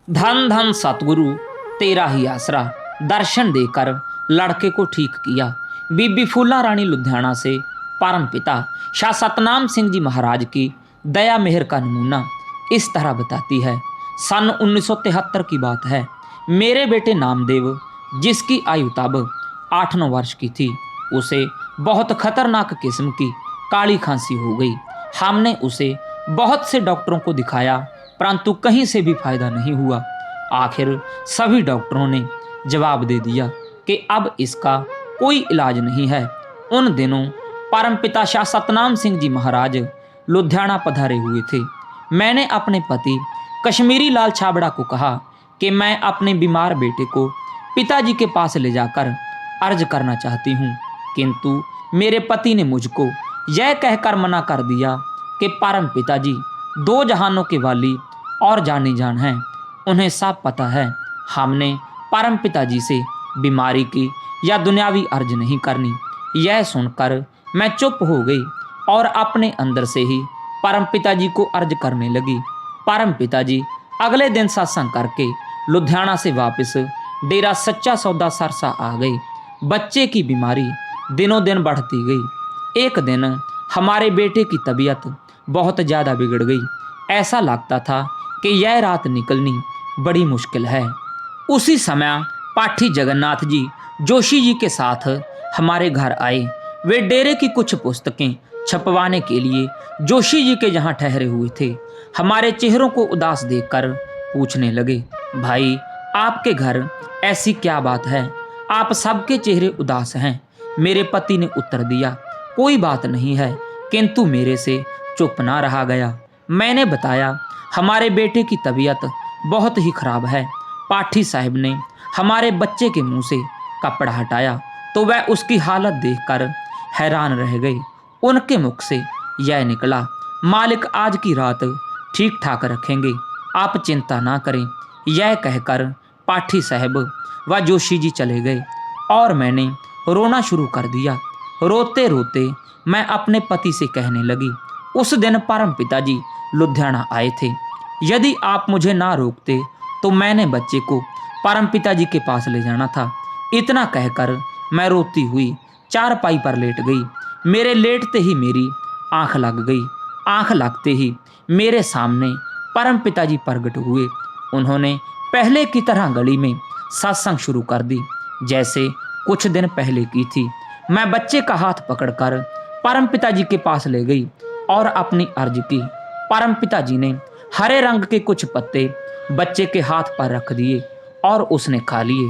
धन धन सतगुरु तेरा ही आसरा, दर्शन देकर लड़के को ठीक किया। बीबी फूला रानी लुधियाना से परम पिता शाह सतनाम सिंह जी महाराज की दया मेहर का नमूना इस तरह बताती है। सन 1973 की बात है। मेरे बेटे नामदेव, जिसकी आयु तब 8-9 वर्ष की थी, उसे बहुत खतरनाक किस्म की काली खांसी हो गई। हमने उसे बहुत से डॉक्टरों को दिखाया, परंतु कहीं से भी फायदा नहीं हुआ। आखिर सभी डॉक्टरों ने जवाब दे दिया कि अब इसका कोई इलाज नहीं है। उन दिनों परमपिता शाह सतनाम सिंह जी महाराज लुधियाना पधारे हुए थे। मैंने अपने पति कश्मीरी लाल छाबड़ा को कहा कि मैं अपने बीमार बेटे को पिताजी के पास ले जाकर अर्ज करना चाहती हूँ, किंतु मेरे पति ने मुझको यह कहकर मना कर दिया कि परम पिताजी 2 जहानों के वाली और जानी जान हैं। उन्हें सब पता है। हमने परम पिताजी से बीमारी की या दुनियावी अर्ज नहीं करनी। यह सुनकर मैं चुप हो गई और अपने अंदर से ही परम पिताजी को अर्ज करने लगी। परम पिताजी अगले दिन सत्संग करके लुधियाना से वापस डेरा सच्चा सौदा सरसा आ गए। बच्चे की बीमारी दिनों दिन बढ़ती गई। एक दिन हमारे बेटे की तबीयत बहुत ज़्यादा बिगड़ गई। ऐसा लगता था कि यह रात निकलनी बड़ी मुश्किल है। उसी समय पाठी जगन्नाथ जी जोशी जी के साथ हमारे घर आए। वे डेरे की कुछ पुस्तकें छपवाने के लिए जोशी जी के यहाँ ठहरे हुए थे। हमारे चेहरों को उदास देखकर पूछने लगे, भाई आपके घर ऐसी क्या बात है, आप सबके चेहरे उदास हैं। मेरे पति ने उत्तर दिया, कोई बात नहीं है, किंतु मेरे से चुप ना रहा गया। मैंने बताया, हमारे बेटे की तबीयत बहुत ही खराब है। पाठी साहब ने हमारे बच्चे के मुंह से कपड़ा हटाया तो वह उसकी हालत देखकर हैरान रह गई। उनके मुख से यह निकला, मालिक आज की रात ठीक ठाक रखेंगे, आप चिंता ना करें। यह कहकर पाठी साहब व जोशी जी चले गए और मैंने रोना शुरू कर दिया। रोते रोते मैं अपने पति से कहने लगी, उस दिन परम पिताजी लुधियाना आए थे। यदि आप मुझे ना रोकते तो मैंने बच्चे को परम पिताजी के पास ले जाना था। इतना कहकर मैं रोती हुई चारपाई पर लेट गई। मेरे लेटते ही मेरी आंख लग गई। आंख लगते ही मेरे सामने परम पिताजी प्रकट हुए। उन्होंने पहले की तरह गली में सत्संग शुरू कर दी, जैसे कुछ दिन पहले की थी। मैं बच्चे का हाथ पकड़कर परम पिताजी के पास ले गई और अपनी अर्ज की। परम पिताजी ने हरे रंग के कुछ पत्ते बच्चे के हाथ पर रख दिए और उसने खा लिए।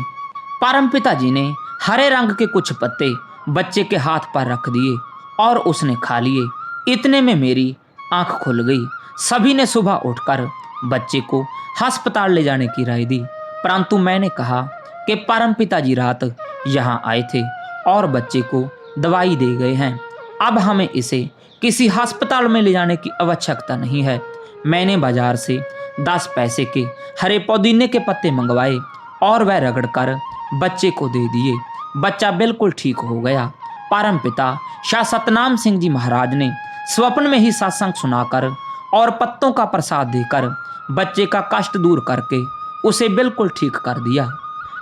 परम पिताजी ने हरे रंग के कुछ पत्ते बच्चे के हाथ पर रख दिए और उसने खा लिए। इतने में मेरी आंख खुल गई। सभी ने सुबह उठकर बच्चे को अस्पताल ले जाने की राय दी, परंतु मैंने कहा कि परम पिताजी रात यहाँ आए थे और बच्चे को दवाई दे गए हैं। अब हमें इसे किसी अस्पताल में ले जाने की आवश्यकता नहीं है। मैंने बाजार से 10 पैसे के हरे पुदीने के पत्ते मंगवाए और वह रगड़कर बच्चे को दे दिए। बच्चा बिल्कुल ठीक हो गया। परम पिता शाह सतनाम सिंह जी महाराज ने स्वप्न में ही सत्संग सुनाकर और पत्तों का प्रसाद देकर बच्चे का कष्ट दूर करके उसे बिल्कुल ठीक कर दिया।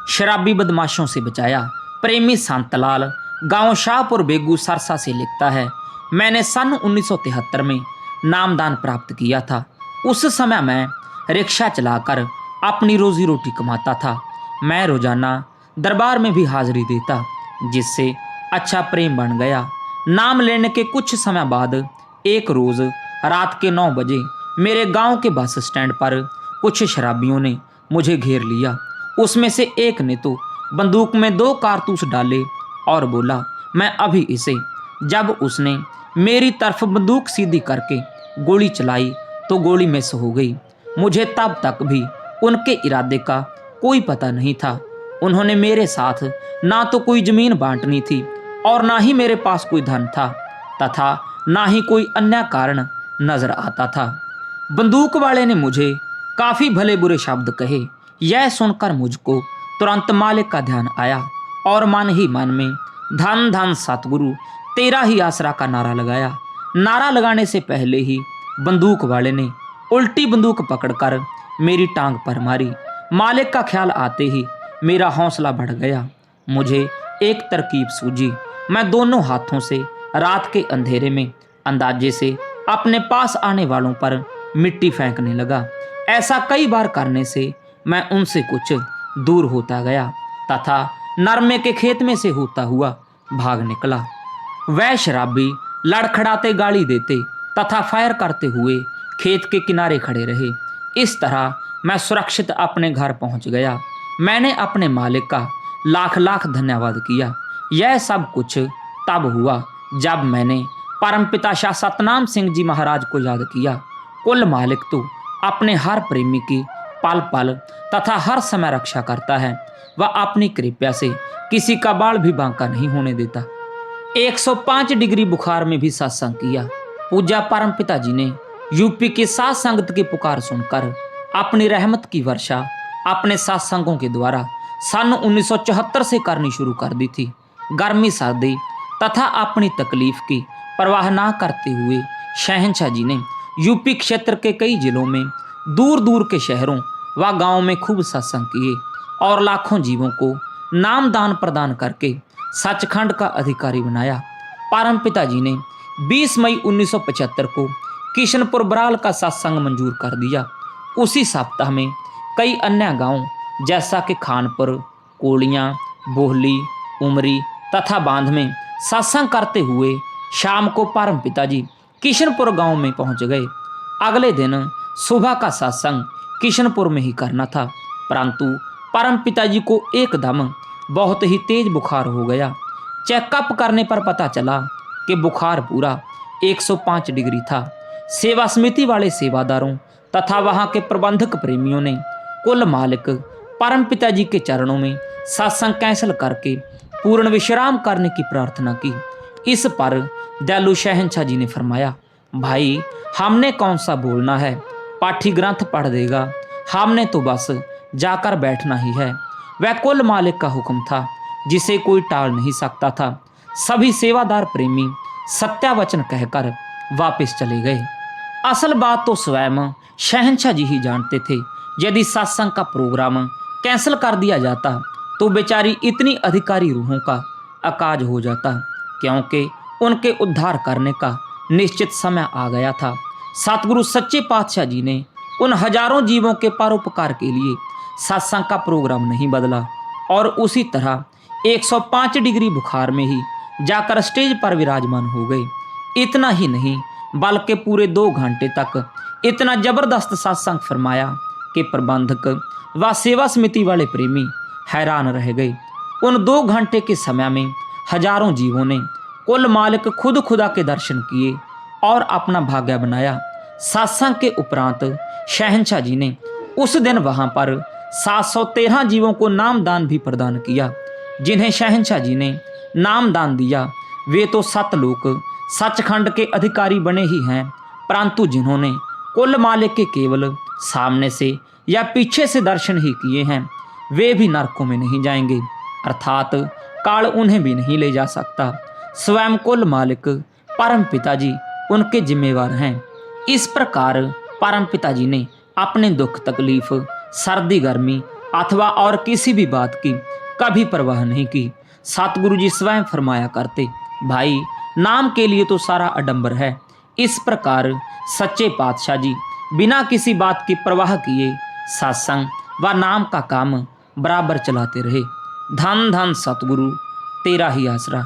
शराबी बदमाशों से बचाया। प्रेमी संतलाल गांव शाहपुर बेगू सरसा से लिखता है, मैंने सन 1973 में नामदान प्राप्त किया था। उस समय मैं रिक्शा चलाकर अपनी रोजी रोटी कमाता था। मैं रोजाना दरबार में भी हाजिरी देता, जिससे अच्छा प्रेम बन गया। नाम लेने के कुछ समय बाद एक रोज रात के 9 बजे मेरे गांव के बस स्टैंड पर कुछ शराबियों ने मुझे घेर लिया। उसमें से एक ने तो बंदूक में 2 कारतूस डाले और बोला, मैं अभी इसे। जब उसने मेरी तरफ बंदूक सीधी करके गोली चलाई तो गोली मिस हो गई। मुझे तब तक भी उनके इरादे का कोई पता नहीं था। उन्होंने मेरे साथ ना तो कोई जमीन बांटनी थी और ना ही मेरे पास कोई धन था, तथा ना ही कोई अन्य कारण नजर आता था। बंदूक वाले ने मुझे काफी भले बुरे शब्द कहे। यह सुनकर मुझको तुरंत मालिक का ध्यान आया और मन ही मन में धन धन सतगुरु तेरा ही आसरा का नारा लगाया। नारा लगाने से पहले ही बंदूक वाले ने उल्टी बंदूक पकड़कर मेरी टांग पर मारी। मालिक का ख्याल आते ही मेरा हौसला बढ़ गया। मुझे एक तरकीब सूझी। मैं दोनों हाथों से रात के अंधेरे में अंदाजे से अपने पास आने वालों पर मिट्टी फेंकने लगा। ऐसा कई बार करने से मैं उनसे कुछ दूर होता गया तथा नरमे के खेत में से होता हुआ भाग निकला। वह शराबी लड़खड़ाते गाली देते तथा फायर करते हुए खेत के किनारे खड़े रहे। इस तरह मैं सुरक्षित अपने घर पहुंच गया। मैंने अपने मालिक का लाख लाख धन्यवाद किया। यह सब कुछ तब हुआ जब मैंने परमपिता शाह सतनाम सिंह जी महाराज को याद किया। कुल मालिक तो अपने हर प्रेमी की पल पल तथा हर समय रक्षा करता है। वह अपनी कृपा से किसी का बाल भी बांका नहीं होने देता। 105 डिग्री बुखार में भी सत्संग किया। पूज्य परमपिता जी ने यूपी की साध संगत की पुकार सुनकर अपनी रहमत की वर्षा अपने सत्संगों के द्वारा सन 1974 से करनी शुरू कर दी थी। गर्मी सर्दी तथा अपनी तकलीफ की परवाह ना करते हुए शहंशाह जी ने यूपी क्षेत्र के कई जिलों में दूर दूर के शहरों व गांवों में खूब सत्संग किए और लाखों जीवों को नाम दान प्रदान करके सचखंड का अधिकारी बनाया। परमपिता जी ने 20 मई 1975 को किशनपुर बराल का सत्संग मंजूर कर दिया। उसी सप्ताह में कई अन्य गांव जैसा कि खानपुर, कोलियां, बोहली, उमरी तथा बांध में सत्संग करते हुए शाम को परमपिता जी किशनपुर गांव में पहुंच गए। अगले दिन सुबह का सत्संग किशनपुर में ही करना था, परंतु परमपिता जी को एकदम बहुत ही तेज बुखार हो गया। चेकअप करने पर पता चला कि बुखार पूरा 105 डिग्री था। सेवा समिति वाले सेवादारों तथा वहां के प्रबंधक प्रेमियों ने कुल मालिक परमपिता जी के चरणों में सत्संग कैंसिल करके पूर्ण विश्राम करने की प्रार्थना की। इस पर दयालु शहंशाह जी ने फरमाया, भाई हमने कौन सा बोलना है, पाठी ग्रंथ पढ़ देगा, हमने तो बस जाकर बैठना ही है। वह कुल मालिक का हुक्म था जिसे कोई टाल नहीं सकता था। सभी सेवादार प्रेमी सत्यावचन कहकर वापस चले गए। असल बात तो स्वयं शहंशाह जी ही जानते थे। यदि सत्संग का प्रोग्राम कैंसिल कर दिया जाता तो बेचारी इतनी अधिकारी रूहों का अकाज हो जाता, क्योंकि उनके उद्धार करने का निश्चित समय आ गया था। सतगुरु सच्चे पातशाह जी ने उन हजारों जीवों के परोपकार के लिए सत्संग का प्रोग्राम नहीं बदला और उसी तरह 105 डिग्री बुखार में ही जाकर स्टेज पर विराजमान हो गए। इतना ही नहीं बल्कि पूरे 2 घंटे तक इतना जबरदस्त सत्संग फरमाया कि प्रबंधक व सेवा समिति वाले प्रेमी हैरान रह गए। उन 2 घंटे के समय में हजारों जीवों ने कुल मालिक खुद खुदा के दर्शन किए और अपना भाग्य बनाया। सत्संग के उपरांत शहंशाह जी ने उस दिन वहां पर 713 जीवों को नाम दान भी प्रदान किया। जिन्हें शहंशाह जी ने नाम दान दिया वे तो 7 लोग सचखंड के अधिकारी बने ही हैं, परंतु जिन्होंने कुल मालिक के केवल सामने से या पीछे से दर्शन ही किए हैं वे भी नरकों में नहीं जाएंगे, अर्थात काल उन्हें भी नहीं ले जा सकता। स्वयं कुल मालिक परम पिताजी उनके जिम्मेवार हैं। इस प्रकार परम पिताजी ने अपने दुख तकलीफ सर्दी गर्मी अथवा और किसी भी बात की कभी परवाह नहीं की। सतगुरु जी स्वयं फरमाया करते, भाई नाम के लिए तो सारा अडंबर है। इस प्रकार सच्चे पातशाह जी बिना किसी बात की परवाह किए सत्संग व नाम का काम बराबर चलाते रहे। धन धन सतगुरु तेरा ही आसरा।